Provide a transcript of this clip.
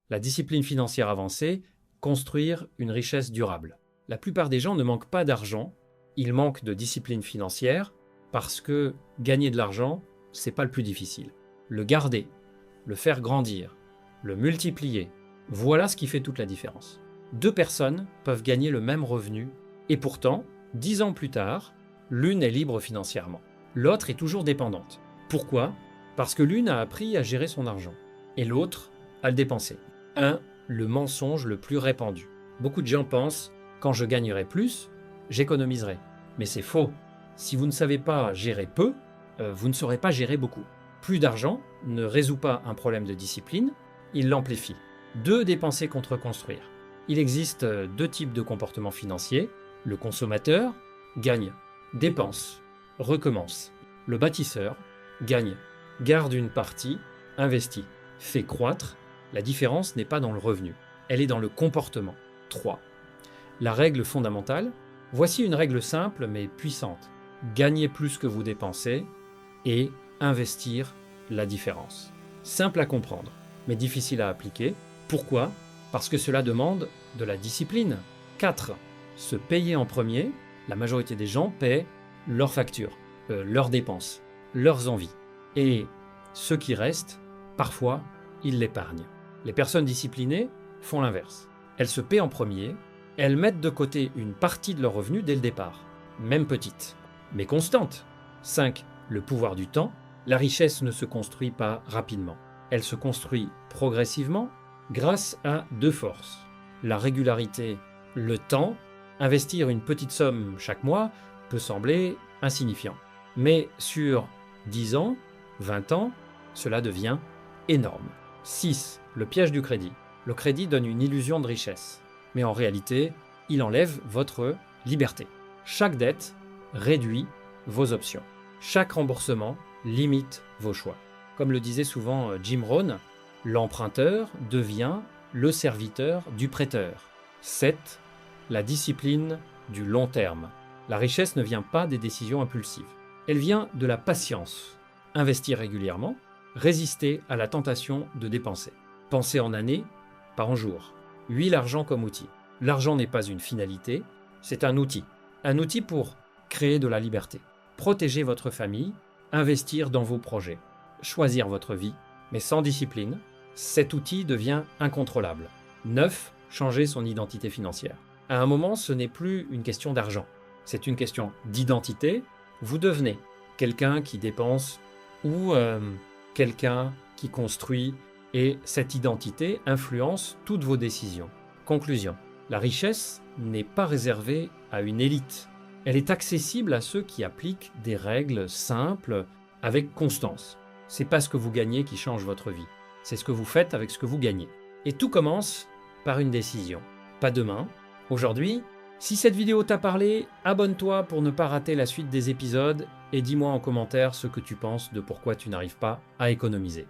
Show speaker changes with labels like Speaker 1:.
Speaker 1: La discipline financière avancée, construire une richesse durable. La plupart des gens ne manquent pas d'argent, ils manquent de discipline financière parce que gagner de l'argent, c'est pas le plus difficile. Le garder, le faire grandir, le multiplier, voilà ce qui fait toute la différence. Deux personnes peuvent gagner le même revenu et pourtant, 10 ans plus tard, l'une est libre financièrement. L'autre est toujours dépendante. Pourquoi ? Parce que l'une a appris à gérer son argent et l'autre à le dépenser. Le mensonge le plus répandu. Beaucoup de gens pensent « quand je gagnerai plus, j'économiserai ». Mais c'est faux. Si vous ne savez pas gérer peu, vous ne saurez pas gérer beaucoup. Plus d'argent ne résout pas un problème de discipline, il l'amplifie. 2. Dépenser contre construire. Il existe 2 types de comportements financiers. Le consommateur gagne, dépense, recommence. Le bâtisseur gagne, garde une partie, investit, fait croître. La différence n'est pas dans le revenu, elle est dans le comportement. 3. La règle fondamentale. Voici une règle simple mais puissante. Gagner plus que vous dépensez et investir la différence. Simple à comprendre, mais difficile à appliquer. Pourquoi ? Parce que cela demande de la discipline. 4. Se payer en premier. La majorité des gens paient leurs factures, leurs dépenses, leurs envies. Et ceux qui restent, parfois, ils l'épargnent. Les personnes disciplinées font l'inverse. Elles se paient en premier, elles mettent de côté une partie de leur revenu dès le départ, même petite, mais constante. 5. Le pouvoir du temps. La richesse ne se construit pas rapidement. Elle se construit progressivement grâce à 2 forces. La régularité, le temps. Investir une petite somme chaque mois peut sembler insignifiant. Mais sur 10 ans, 20 ans, cela devient énorme. 6. Le piège du crédit. Le crédit donne une illusion de richesse. Mais en réalité, il enlève votre liberté. Chaque dette réduit vos options. Chaque remboursement limite vos choix. Comme le disait souvent Jim Rohn, l'emprunteur devient le serviteur du prêteur. 7. La discipline du long terme. La richesse ne vient pas des décisions impulsives. Elle vient de la patience. Investir régulièrement, résister à la tentation de dépenser. Penser en années, pas en jours. 8. L'argent comme outil. L'argent n'est pas une finalité, c'est un outil. Un outil pour créer de la liberté, protéger votre famille, investir dans vos projets, choisir votre vie, mais sans discipline, cet outil devient incontrôlable. 9. Changer son identité financière. À un moment, ce n'est plus une question d'argent, c'est une question d'identité. Vous devenez quelqu'un qui dépense ou quelqu'un qui construit, et cette identité influence toutes vos décisions. Conclusion. La richesse n'est pas réservée à une élite. Elle est accessible à ceux qui appliquent des règles simples avec constance. C'est pas ce que vous gagnez qui change votre vie. C'est ce que vous faites avec ce que vous gagnez. Et tout commence par une décision. Pas demain, aujourd'hui. Si cette vidéo t'a parlé, abonne-toi pour ne pas rater la suite des épisodes et dis-moi en commentaire ce que tu penses de pourquoi tu n'arrives pas à économiser.